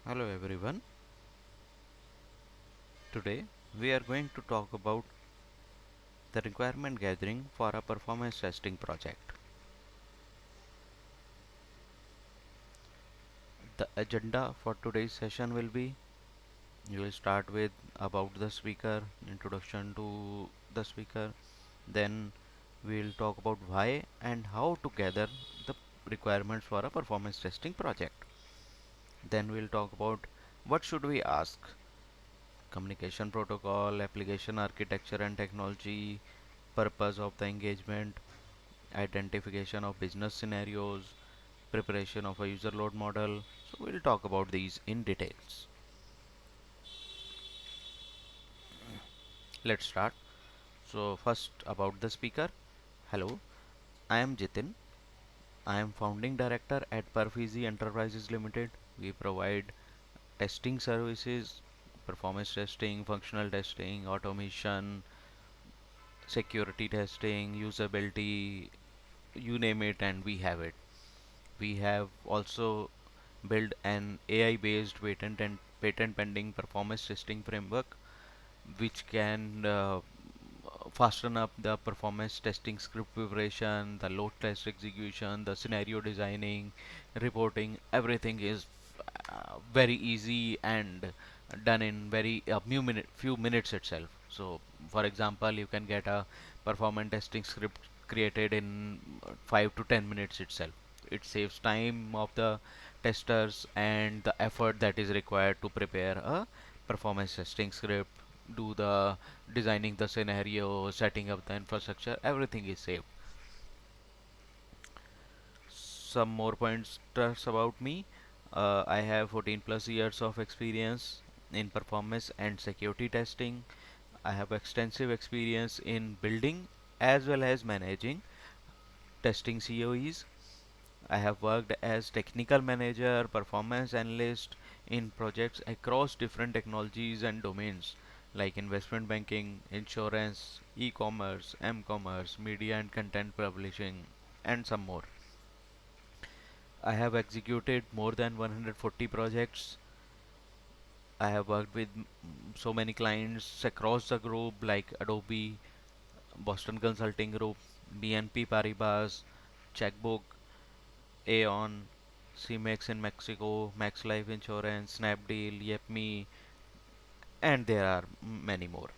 Hello everyone. Today we are going to talk about the requirement gathering for a performance testing project. The agenda for today's session will be you will start with about the speaker, introduction to the speaker, then we will talk about why and how to gather the requirements for a performance testing project. Then we'll talk about what should we ask, communication protocol, application architecture and technology, purpose of the engagement, identification of business scenarios, preparation of a user load model. So we'll talk about these in details. Let's start. So first about the speaker. Hello, I am Jitin. I am founding director at Perfizi Enterprises Limited. We provide testing services, performance testing, functional testing, automation, security testing, usability, you name it and we have it. We have also built an AI-based patent pending performance testing framework which can fasten up the performance testing script preparation, the load test execution, the scenario designing, reporting. Everything is very easy and done in very few minutes itself. So, for example, you can get a performance testing script created in 5 to 10 minutes itself. It saves time of the testers and the effort that is required to prepare a performance testing script, do the designing the scenario, setting up the infrastructure, everything is saved. Some more pointers about me. I have 14 plus years of experience in performance and security testing. I have extensive experience in building as well as managing testing COEs. I have worked as technical manager, performance analyst in projects across different technologies and domains like investment banking, insurance, e-commerce, m-commerce, media and content publishing, and some more. I have executed more than 140 projects. I have worked with so many clients across the globe like Adobe, Boston Consulting Group, BNP Paribas, Checkbook, Aon, CMEX in Mexico, Max Life Insurance, Snapdeal, Yepme, and there are many more.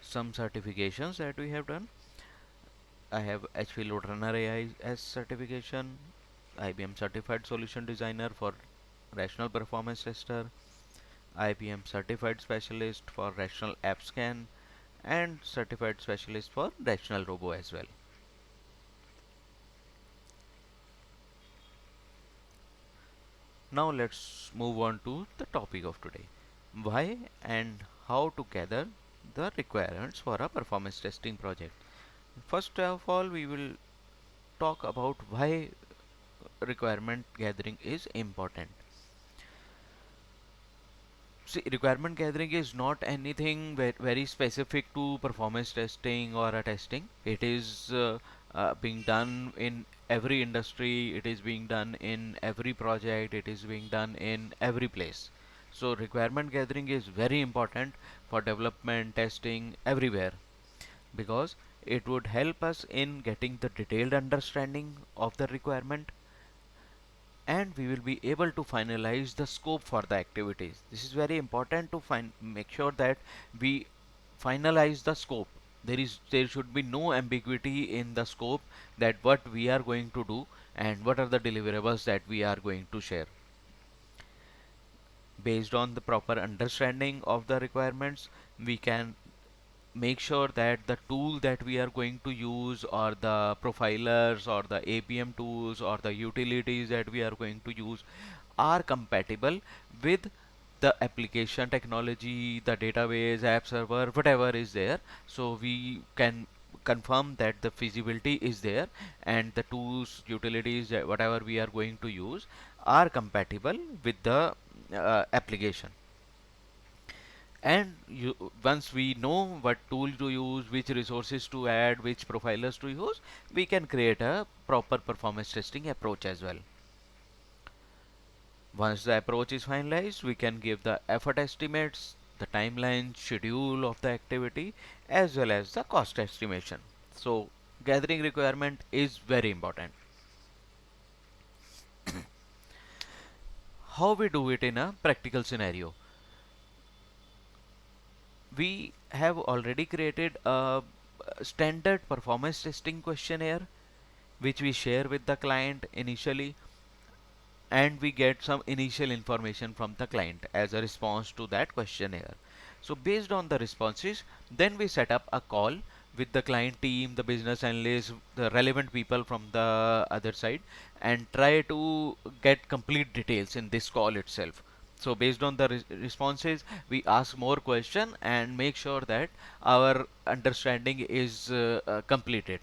Some certifications that we have done. I have HP LoadRunner AI as certification, IBM Certified Solution Designer for Rational Performance Tester, IBM Certified Specialist for Rational App Scan, and Certified Specialist for Rational Robo as well. Now let's move on to the topic of today. Why and how to gather the requirements for a performance testing project. First of all, we will talk about why requirement gathering is important. See, requirement gathering is not anything very specific to performance testing or a testing. It is being done in every industry, it is being done in every project, it is being done in every place. So, requirement gathering is very important for development, testing, everywhere because it would help us in getting the detailed understanding of the requirement and we will be able to finalize the scope for the activities. This is very important to make sure that we finalize the scope. There should be no ambiguity in the scope that what we are going to do and what are the deliverables that we are going to share. Based on the proper understanding of the requirements, we can make sure that the tool that we are going to use or the profilers or the APM tools or the utilities that we are going to use are compatible with the application technology, the database, app server, whatever is there. So we can confirm that the feasibility is there and the tools, utilities, whatever we are going to use are compatible with the application. And once we know what tool to use, which resources to add, which profilers to use, we can create a proper performance testing approach as well. Once the approach is finalized, we can give the effort estimates, the timeline, schedule of the activity, as well as the cost estimation. So, gathering requirement is very important. How we do it in a practical scenario? We have already created a standard performance testing questionnaire which we share with the client initially, and we get some initial information from the client as a response to that questionnaire. So based on the responses, then we set up a call with the client team, the business analyst, the relevant people from the other side, and try to get complete details in this call itself. So based on the responses, we ask more question and make sure that our understanding is completed.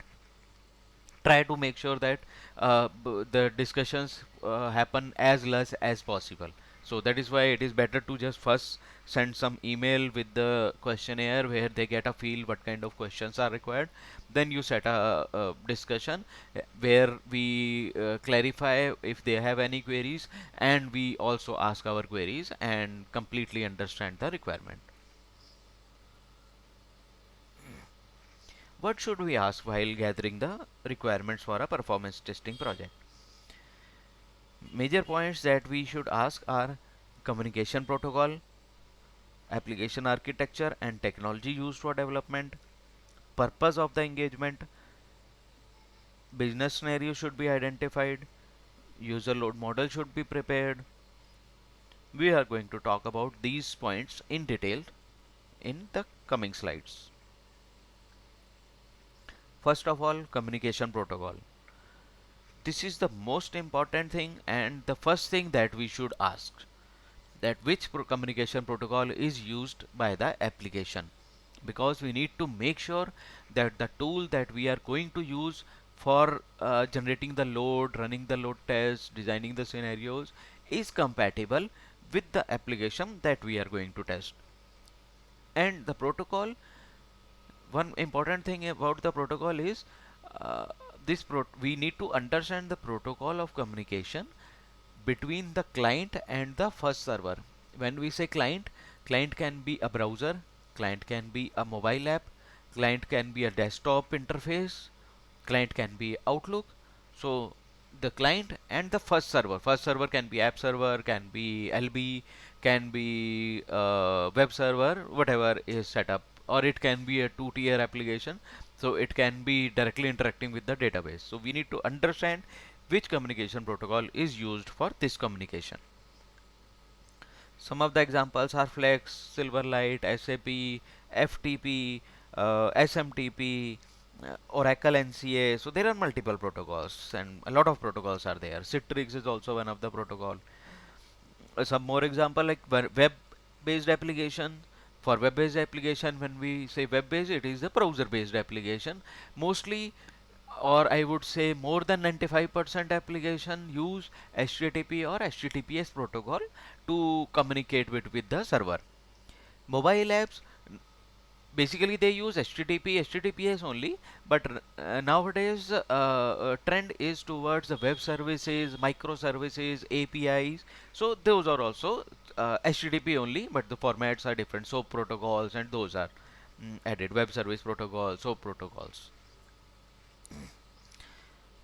Try to make sure that the discussions happen as less as possible. So that is why it is better to just first send some email with the questionnaire where they get a feel what kind of questions are required. Then you set a discussion where we clarify if they have any queries, and we also ask our queries and completely understand the requirement. What should we ask while gathering the requirements for a performance testing project? Major points that we should ask are communication protocol, application architecture and technology used for development, purpose of the engagement, business scenario should be identified, user load model should be prepared. We are going to talk about these points in detail in the coming slides. First of all, communication protocol. This is the most important thing and the first thing that we should ask, that which communication protocol is used by the application, because we need to make sure that the tool that we are going to use for generating the load, running the load test, designing the scenarios is compatible with the application that we are going to test. And the protocol, one important thing about the protocol is uh, we need to understand the protocol of communication between the client and the first server. When we say client, client can be a browser, client can be a mobile app, client can be a desktop interface, client can be Outlook. So the client and the first server can be app server, can be LB, can be web server, whatever is set up, or it can be a two-tier application, so it can be directly interacting with the database. So we need to understand which communication protocol is used for this communication. Some of the examples are Flex, Silverlight, SAP, FTP, SMTP, Oracle NCA. So there are multiple protocols and a lot of protocols are there. Citrix is also one of the protocol. Some more example like web-based application. For web-based application, when we say web-based, it is a browser-based application. Mostly, or I would say more than 95% application use HTTP or HTTPS protocol to communicate with the server. Mobile apps, basically they use HTTP, HTTPS only, but nowadays trend is towards the web services, microservices, APIs. So those are also HTTP only, but the formats are different. SOAP protocols and those are added. Web service protocols, SOAP protocols.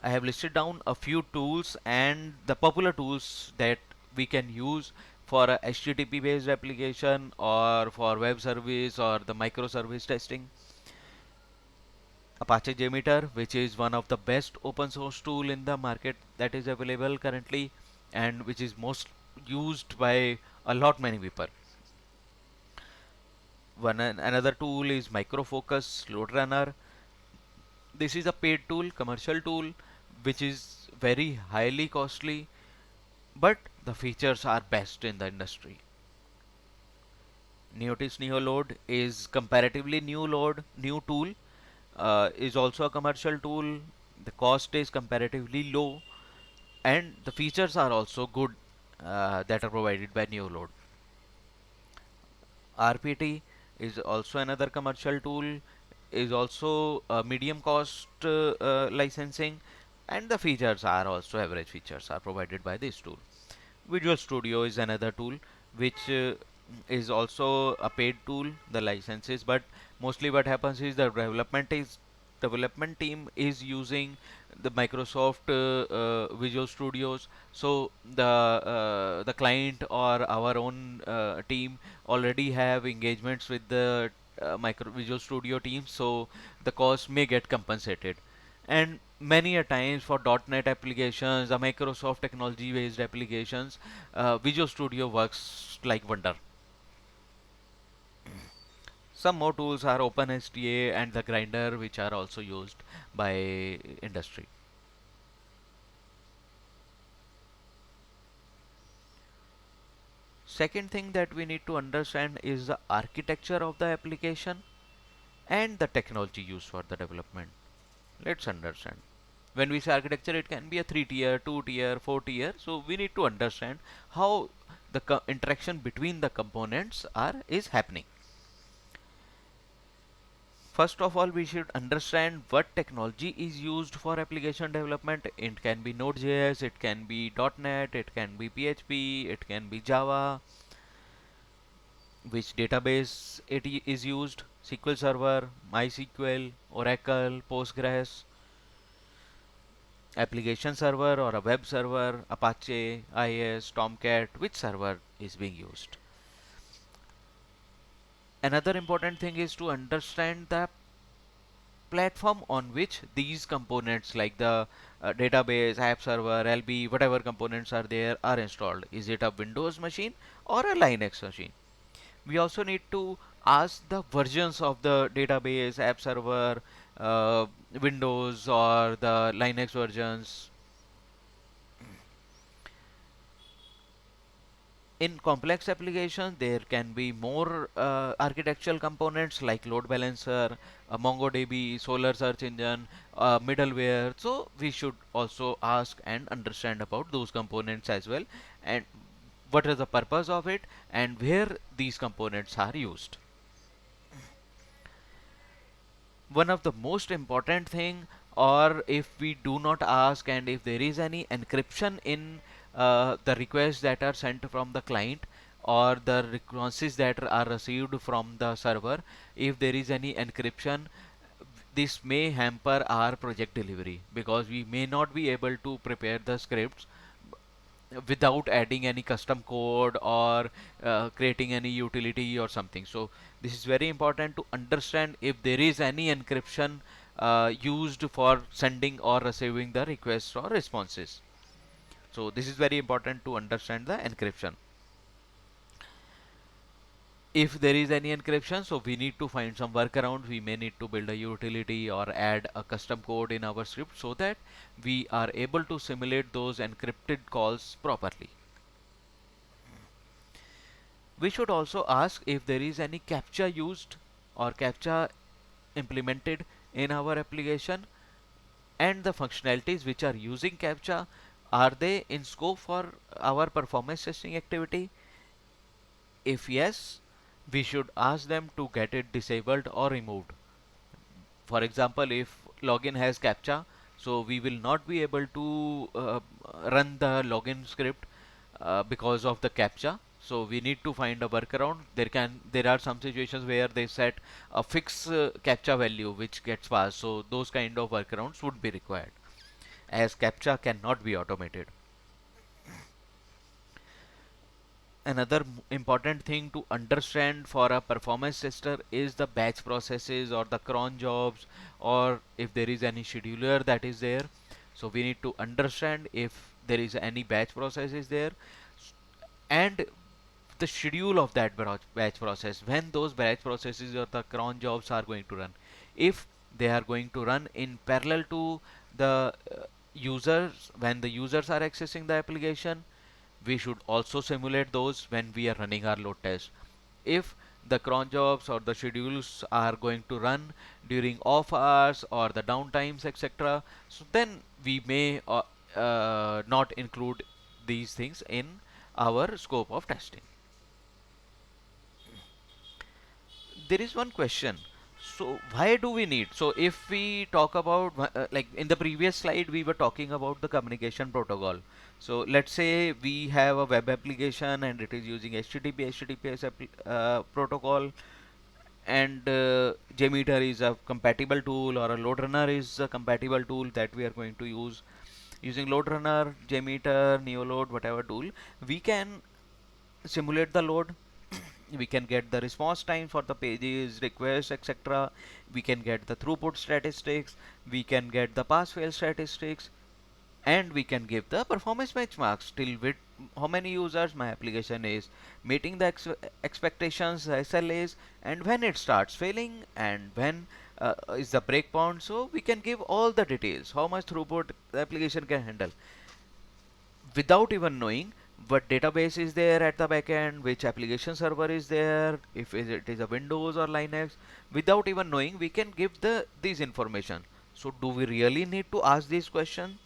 I have listed down a few tools and the popular tools that we can use for a HTTP based application or for web service or the microservice testing. Apache JMeter, which is one of the best open source tool in the market that is available currently and which is most used by a lot many people. Another tool is Microfocus LoadRunner. This is a paid tool, commercial tool, which is very highly costly, but the features are best in the industry. Neotis NeoLoad is comparatively new tool, is also a commercial tool. The cost is comparatively low, and the features are also good that are provided by NeoLoad. RPT is also another commercial tool, is also medium cost licensing, and the features are also average features are provided by this tool. Visual Studio is another tool which is also a paid tool, the licenses, but mostly what happens is the development team is using the Microsoft Visual Studios. So the client or our own team already have engagements with the Micro Visual Studio team, so the cost may get compensated. And many a times for .NET applications, the Microsoft technology based applications, Visual Studio works like wonder. Some more tools are OpenSTA and the Grinder, which are also used by industry. Second thing that we need to understand is the architecture of the application and the technology used for the development. Let's understand. When we say architecture, it can be a 3 tier, 2 tier, 4 tier. So we need to understand how the interaction between the components are is happening. First of all, we should understand what technology is used for application development. It can be Node.js, it can be .NET, it can be PHP, it can be Java. Which database it is used? SQL Server, MySQL, Oracle, Postgres, application server or a web server, Apache, IIS, Tomcat, which server is being used. Another important thing is to understand the platform on which these components like the database, app server, LB, whatever components are there are installed. Is it a Windows machine or a Linux machine? We also need to ask the versions of the database, app server, Windows or the Linux versions. In complex applications, there can be more architectural components like load balancer, MongoDB, Solar search engine, middleware. So we should also ask and understand about those components as well, and what is the purpose of it and where these components are used. One of the most important thing, or if we do not ask and if there is any encryption in the requests that are sent from the client or the responses that are received from the server, if there is any encryption, this may hamper our project delivery because we may not be able to prepare the scripts without adding any custom code or creating any utility or something. So this is very important to understand if there is any encryption used for sending or receiving the requests or responses. So this is very important to understand the encryption. If there is any encryption, so we need to find some workaround. We may need to build a utility or add a custom code in our script so that we are able to simulate those encrypted calls properly. We should also ask if there is any CAPTCHA used or CAPTCHA implemented in our application, and the functionalities which are using CAPTCHA, are they in scope for our performance testing activity? If yes, we should ask them to get it disabled or removed. For example, if login has CAPTCHA, so we will not be able to run the login script because of the CAPTCHA. So we need to find a workaround. There are some situations where they set a fixed CAPTCHA value which gets passed. So those kind of workarounds would be required, as CAPTCHA cannot be automated. Another important thing to understand for a performance tester is the batch processes or the cron jobs, or if there is any scheduler that is there. So we need to understand if there is any batch processes there and the schedule of that batch process, when those batch processes or the cron jobs are going to run. If they are going to run in parallel to the users, when the users are accessing the application, we should also simulate those when we are running our load test. If the cron jobs or the schedules are going to run during off hours or the downtimes, etc., so then we may not include these things in our scope of testing. There is one question. So why do we need? So if we talk about like in the previous slide we were talking about the communication protocol. So let's say we have a web application and it is using HTTP HTTPS protocol, and JMeter is a compatible tool, or a load runner is a compatible tool that we are going to use. Using load runner, JMeter, Neoload, whatever tool, we can simulate the load. We can get the response time for the pages, requests, etc. We can get the throughput statistics, we can get the pass fail statistics, and we can give the performance benchmarks till with how many users my application is meeting the expectations, the SLAs, and when it starts failing, and when is the breakpoint. So we can give all the details, how much throughput the application can handle, without even knowing what database is there at the backend, which application server is there, if it is a Windows or Linux. Without even knowing, we can give the these information. So do we really need to ask these questions?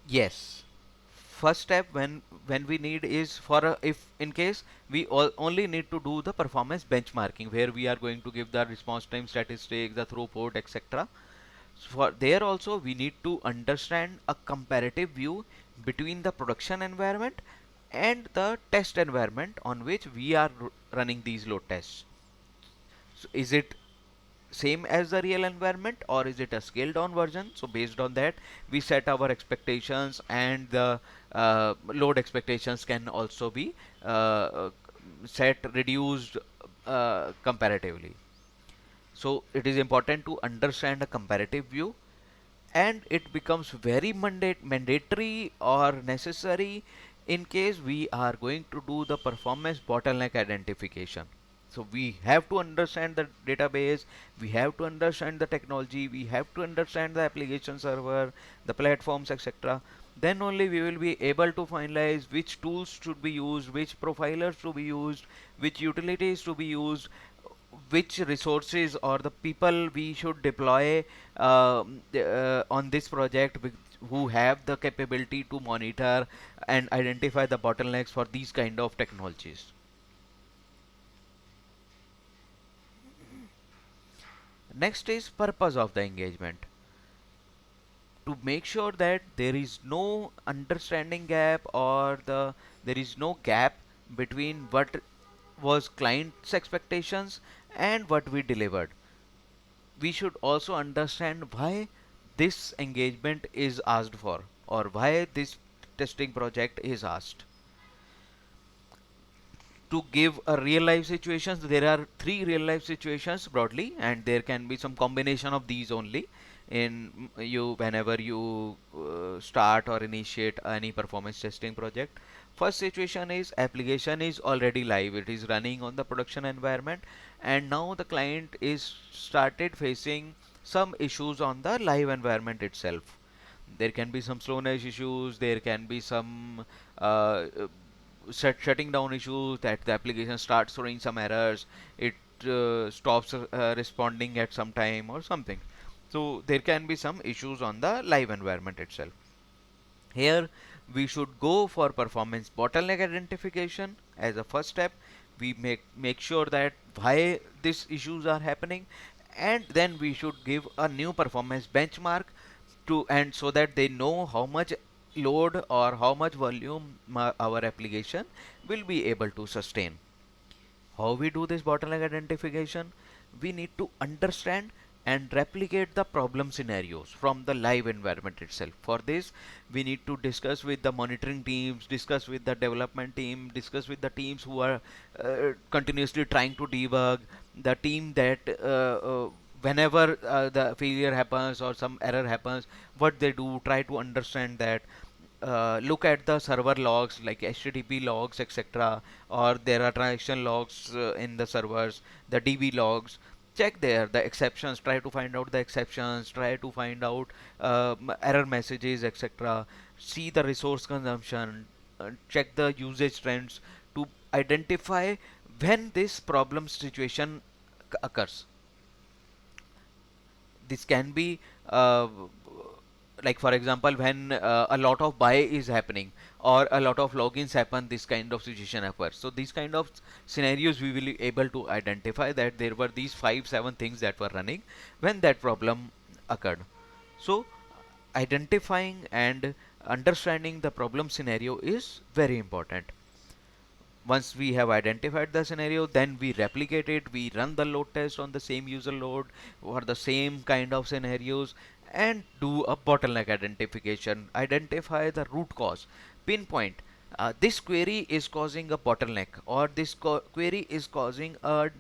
Yes. First step when we need is for if in case we only need to do the performance benchmarking, where we are going to give the response time statistics, the throughput, etc. So for there also we need to understand a comparative view between the production environment and the test environment on which we are running these load tests. So is it same as the real environment, or is it a scaled down version? So based on that we set our expectations, and the load expectations can also be set reduced comparatively. So it is important to understand a comparative view, and it becomes very mandatory or necessary in case we are going to do the performance bottleneck identification. So we have to understand the database, we have to understand the technology, we have to understand the application server, the platforms, etc. Then only we will be able to finalize which tools should be used, which profilers to be used, which utilities to be used, which resources or the people we should deploy on this project, who have the capability to monitor and identify the bottlenecks for these kind of technologies. Next is purpose of the engagement. To make sure that there is no understanding gap, or there is no gap between what was client's expectations and what we delivered, we should also understand why this engagement is asked for, or why this testing project is asked. To give a real life situations, there are three real life situations broadly, and there can be some combination of these only in you whenever you start or initiate any performance testing project. First situation is application is already live, it is running on the production environment, and now the client is started facing some issues on the live environment itself. There can be some slowness issues, there can be some shutting down issues, that the application starts throwing some errors, it stops responding at some time or something. So there can be some issues on the live environment itself. Here we should go for performance bottleneck identification as a first step. We make sure that why these issues are happening, and then we should give a new performance benchmark to, and so that they know how much load or how much volume our application will be able to sustain. How we do this bottleneck identification? We need to understand and replicate the problem scenarios from the live environment itself. For this, we need to discuss with the monitoring teams, discuss with the development team, discuss with the teams who are continuously trying to debug, the team that whenever the failure happens or some error happens, what they do, try to understand that, look at the server logs like HTTP logs, etc., or there are transaction logs in the servers, the DB logs. Check there the exceptions, try to find out the exceptions, try to find out error messages, etc. See the resource consumption, check the usage trends to identify when this problem situation occurs. This can be like for example, when a lot of buy is happening or a lot of logins happen, this kind of situation occurs. So these kind of scenarios we will be able to identify that there were these 5 7 things that were running when that problem occurred. So identifying and understanding the problem scenario is very important. Once we have identified the scenario, then we replicate it, we run the load test on the same user load or the same kind of scenarios, and do a bottleneck identification, identify the root cause, pinpoint this query is causing a bottleneck, or this query is causing a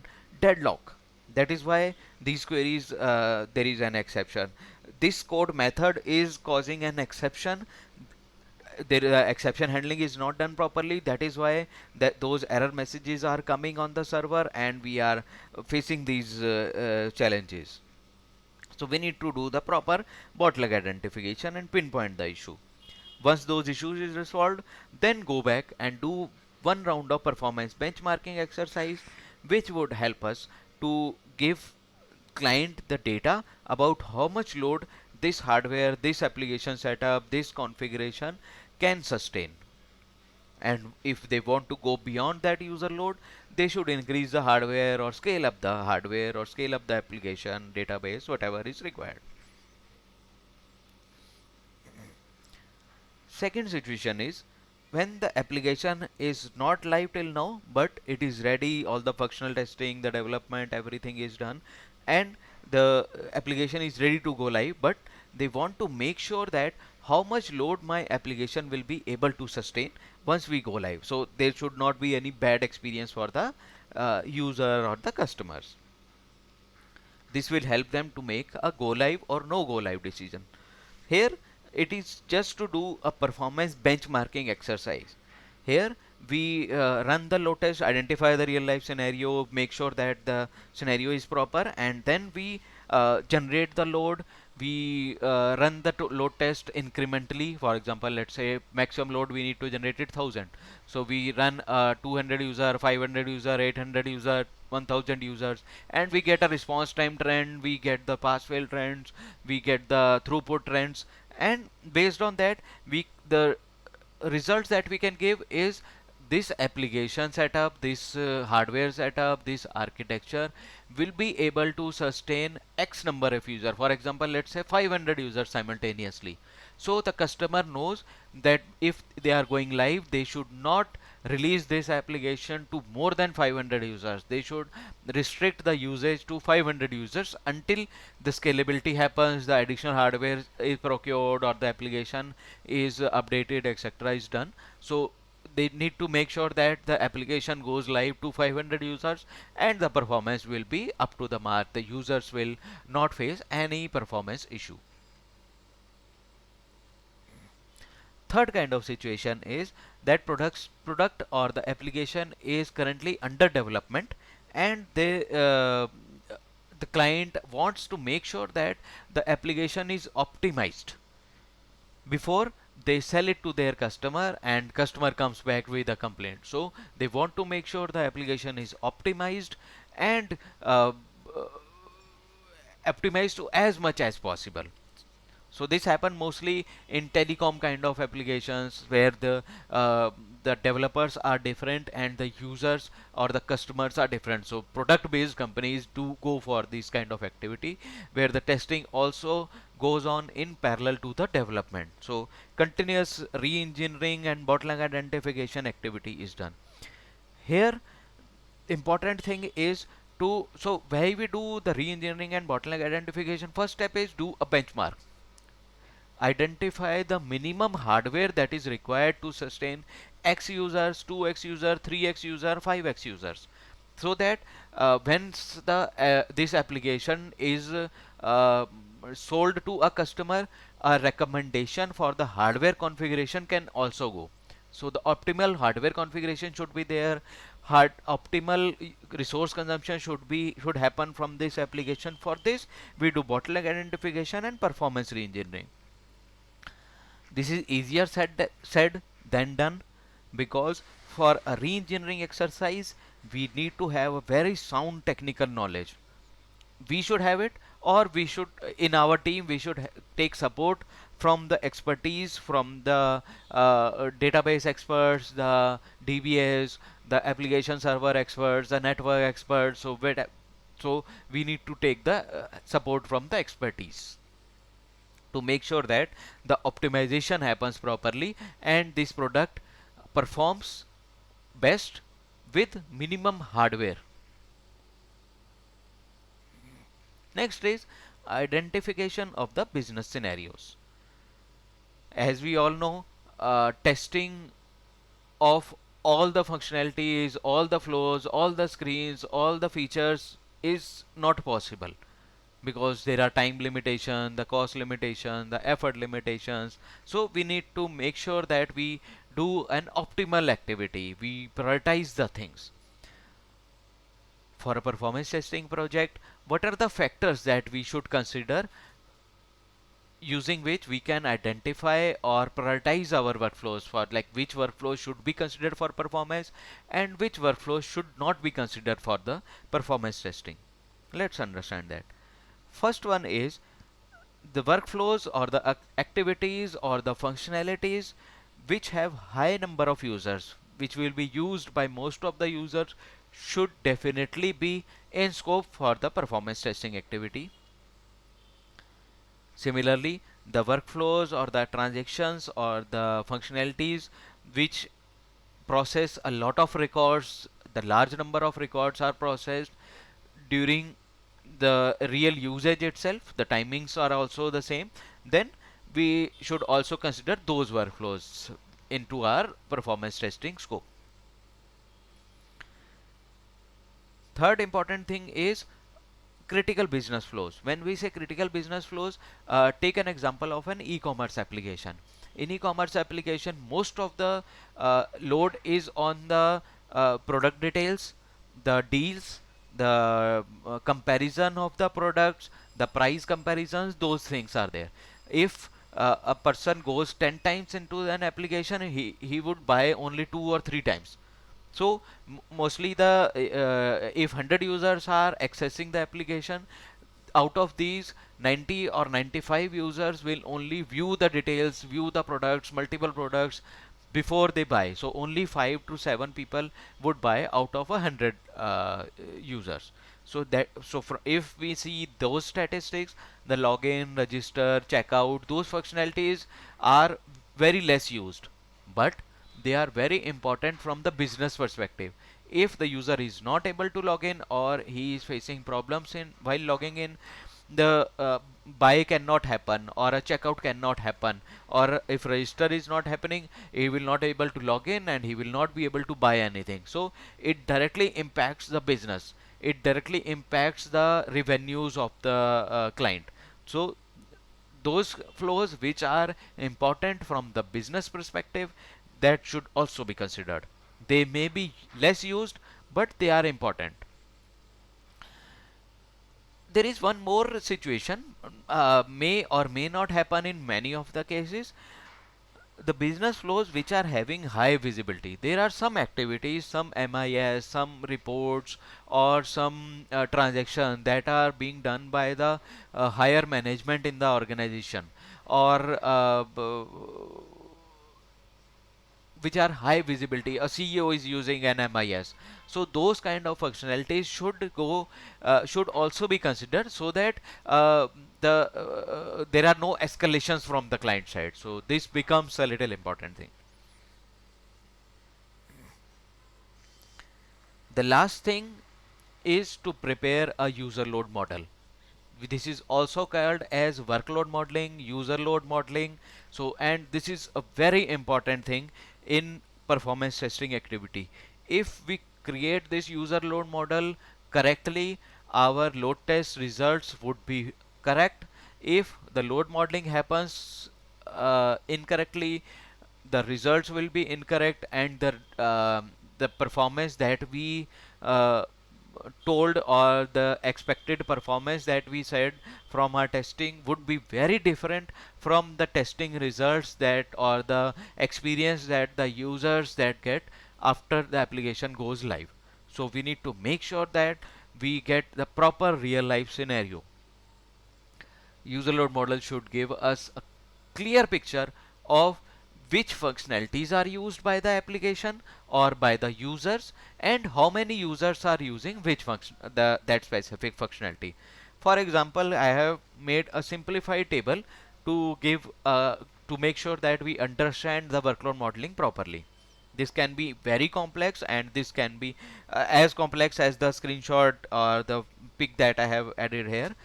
deadlock. That is why these queries, there is an exception. This code method is causing an exception. There exception handling is not done properly. That is why those error messages are coming on the server, and we are facing these challenges. So we need to do the proper bottleneck identification and pinpoint the issue. Once those issues is resolved, then go back and do one round of performance benchmarking exercise, which would help us to give client the data about how much load this hardware, this application setup, this configuration can sustain. And if they want to go beyond that user load, they should increase the hardware or scale up the hardware or scale up the application database, whatever is required. Second situation is when the application is not live till now, but it is ready, all the functional testing, the development, everything is done, and the application is ready to go live, but they want to make sure that how much load my application will be able to sustain once we go live. So there should not be any bad experience for the user or the customers. This will help them to make a go live or no go live decision. Here it is just to do a performance benchmarking exercise. Here we run the load test, identify the real life scenario, make sure that the scenario is proper, and then we generate the load. We run the load test incrementally. For example, let's say maximum load we need to generate it 1000. So we run 200 user, 500 user, 800 user, 1000 users, and we get a response time trend, we get the pass fail trends, we get the throughput trends, and based on that, the results that we can give is this application setup, this hardware setup, this architecture will be able to sustain X number of users. For example, let's say 500 users simultaneously. So the customer knows that if they are going live, they should not release this application to more than 500 users. They should restrict the usage to 500 users until the scalability happens, the additional hardware is procured, or the application is updated, etc. is done. So they need to make sure that the application goes live to 500 users and the performance will be up to the mark. The users will not face any performance issue. Third kind of situation is that product or the application is currently under development, and the client wants to make sure that the application is optimized before they sell it to their customer, and customer comes back with a complaint. So they want to make sure the application is optimized and optimized to as much as possible. So this happen mostly in telecom kind of applications where the developers are different and the users or the customers are different. So product based companies do go for this kind of activity where the testing also goes on in parallel to the development. So continuous re-engineering and bottleneck identification activity is done. Here important thing is to, so why we do the re-engineering and bottleneck identification, first step is do a benchmark. Identify the minimum hardware that is required to sustain X users, 2X user, 3X user, 5X users, so that when this application is sold to a customer, a recommendation for the hardware configuration can also go. So the optimal hardware configuration should be there. Optimal resource consumption should happen from this application. For this, we do bottleneck identification and performance reengineering. This is easier said than done, because for a re-engineering exercise we need to have a very sound technical knowledge. We should have it, or we should, in our team, we should take support from the expertise from the database experts, the DBAs, the application server experts, the network experts. So we need to take the support from the expertise to make sure that the optimization happens properly and this product performs best with minimum hardware. Next is identification of the business scenarios. As we all know, testing of all the functionalities, all the flows, all the screens, all the features is not possible because there are time limitation, the cost limitation, the effort limitations. So we need to make sure that we do an optimal activity. We prioritize the things. For a performance testing project, what are the factors that we should consider using which we can identify or prioritize our workflows, for like which workflows should be considered for performance and which workflows should not be considered for the performance testing? Let's understand that. First one is the workflows or the activities or the functionalities which have high number of users, which will be used by most of the users, should definitely be in scope for the performance testing activity. Similarly, the workflows or the transactions or the functionalities which process a lot of records, the large number of records are processed during the real usage itself, the timings are also the same, then we should also consider those workflows into our performance testing scope. Third important thing is critical business flows. When we say critical business flows, take an example of an e-commerce application. In e-commerce application, most of the load is on the product details, the deals, the comparison of the products, the price comparisons, those things are there. If a person goes 10 times into an application, he would buy only 2 or 3 times. So mostly the if 100 users are accessing the application, out of these 90 or 95 users will only view the details, view the products, multiple products before they buy. So only 5 to 7 people would buy out of 100 users. So if we see those statistics, the login, register, checkout, those functionalities are very less used, but they are very important from the business perspective. If the user is not able to log in or he is facing problems in while logging in, the buy cannot happen or a checkout cannot happen, or if register is not happening, he will not able to log in and he will not be able to buy anything. So it directly impacts the business, it directly impacts the revenues of the client. So those flows which are important from the business perspective, that should also be considered. They may be less used, but they are important. There is one more situation, may or may not happen in many of the cases. The business flows which are having high visibility, there are some activities, some MIS, some reports, or some transaction that are being done by the higher management in the organization, or which are high visibility. A CEO is using an MIS. So those kind of functionalities should also be considered, so that there are no escalations from the client side. So this becomes a little important thing. The last thing is to prepare a user load model. This is also called as workload modeling, user load modeling. So, and this is a very important thing in performance testing activity. If we create this user load model correctly, our load test results would be correct. If the load modeling happens incorrectly, the results will be incorrect, and the performance that we uh, told, or the expected performance that we said from our testing, would be very different from the testing results that, or the experience that the users that get after the application goes live. So we need to make sure that we get the proper real life scenario. User load model should give us a clear picture of which functionalities are used by the application or by the users, and how many users are using which function, that specific functionality. For example, I have made a simplified table to give to make sure that we understand the workload modeling properly. This can be very complex, and this can be as complex as the screenshot or the pic that I have added here,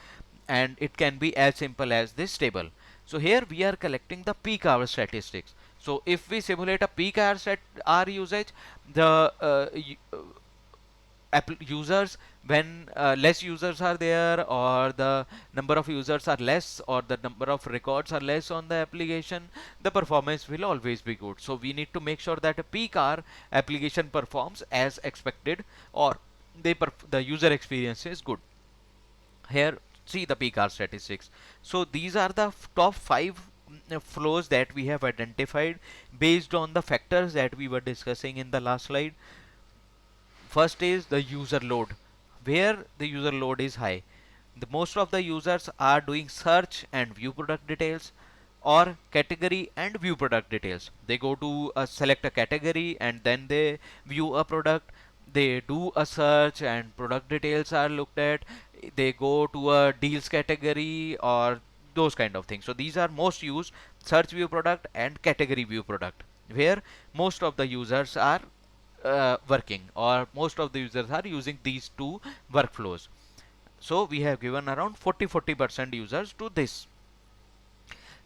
and it can be as simple as this table. So here we are collecting the peak hour statistics. So if we simulate a peak hour usage, the users, when less users are there, or the number of users are less, or the number of records are less on the application, the performance will always be good. So we need to make sure that a peak hour application performs as expected, or the user experience is good. Here, see the peak hour statistics. So these are the top 5 flows that we have identified based on the factors that we were discussing in the last slide. First is the user load. Where the user load is high, the most of the users are doing search and view product details, or category and view product details. They go to select a category and then they view a product. They do a search and product details are looked at. They go to a deals category or those kind of things. So these are most used: search view product and category view product, where most of the users are working, or most of the users are using these two workflows. So we have given around 40% users to this.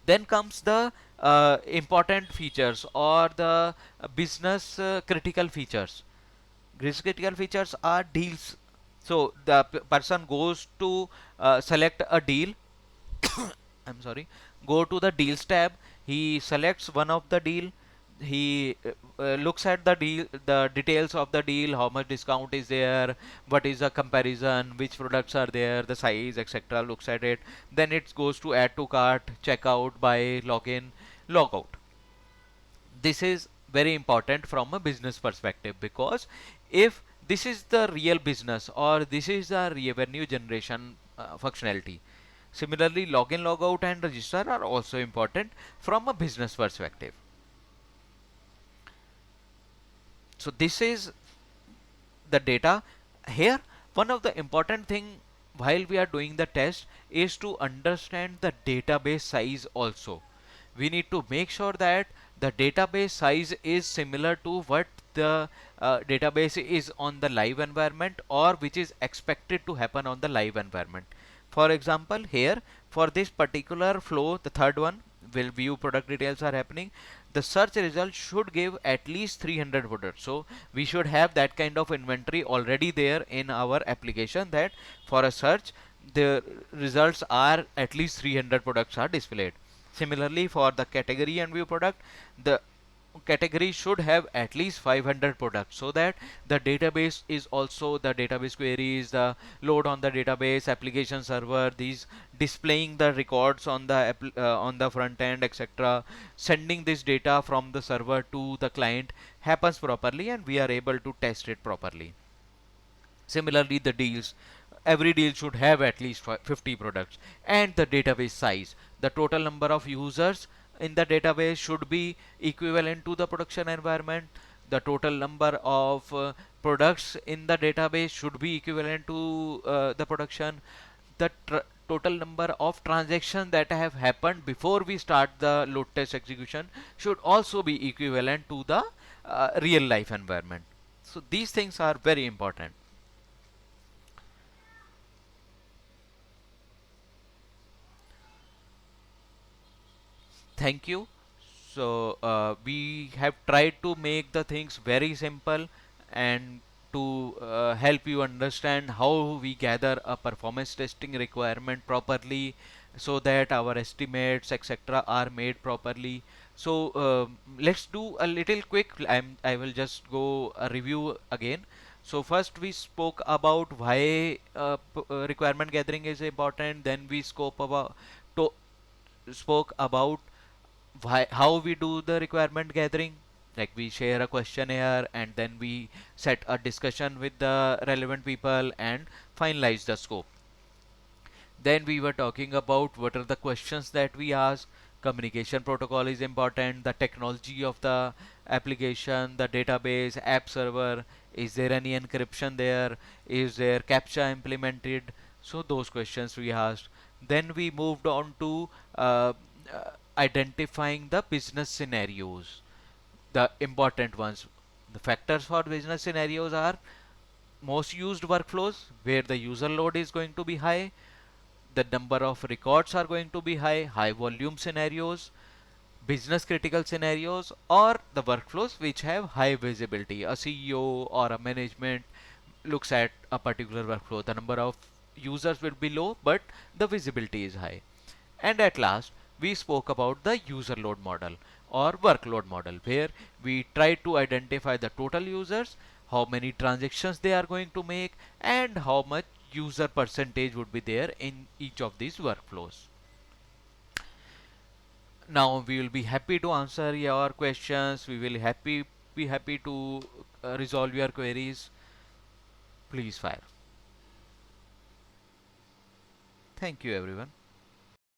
Then comes the important features, or the business critical features. Business critical features are deals. So the person goes to select a deal. I'm sorry. Go to the deals tab. He selects one of the deal. He looks at the deal, the details of the deal, how much discount is there, what is the comparison, which products are there, the size, etc. Looks at it. Then it goes to add to cart, checkout, buy, login, logout. This is very important from a business perspective, because if this is the real business, or this is the revenue generation functionality. Similarly, login, logout and register are also important from a business perspective. So this is the data. Here, one of the important thing while we are doing the test is to understand the database size also. We need to make sure that the database size is similar to what the database is on the live environment, or which is expected to happen on the live environment. For example, here for this particular flow, the third one, will view product details are happening, the search result should give at least 300 products. So we should have that kind of inventory already there in our application, that for a search the results are at least 300 products are displayed. Similarly, for the category and view product, the category should have at least 500 products, so that the database is also, the database queries, the load on the database application server, these displaying the records on the front end, etc., sending this data from the server to the client happens properly, and we are able to test it properly. Similarly, the deals, every deal should have at least 50 products. And the database size, the total number of users in the database should be equivalent to the production environment. The total number of products in the database should be equivalent to the production. The total number of transactions that have happened before we start the load test execution should also be equivalent to the real life environment. So these things are very important. Thank you. So we have tried to make the things very simple, and to help you understand how we gather a performance testing requirement properly, so that our estimates, etc., are made properly. So let's do a little quick. I will just go a review again. So first we spoke about why requirement gathering is important. Then we to spoke about how we do the requirement gathering. Like, we share a questionnaire, and then we set a discussion with the relevant people and finalize the scope. Then we were talking about what are the questions that we ask. Communication protocol is important, the technology of the application, the database, app server, is there any encryption there, is there CAPTCHA implemented? So those questions we asked. Then we moved on to identifying the business scenarios, the important ones. The factors for business scenarios are most used workflows where the user load is going to be high, the number of records are going to be high, high volume scenarios, business critical scenarios, or the workflows which have high visibility. A CEO or a management looks at a particular workflow, the number of users will be low but the visibility is high. And at last we spoke about the user load model or workload model, where we try to identify the total users, how many transactions they are going to make, and how much user percentage would be there in each of these workflows. Now we will be happy to answer your questions. We will be happy to resolve your queries. Please fire. Thank you everyone.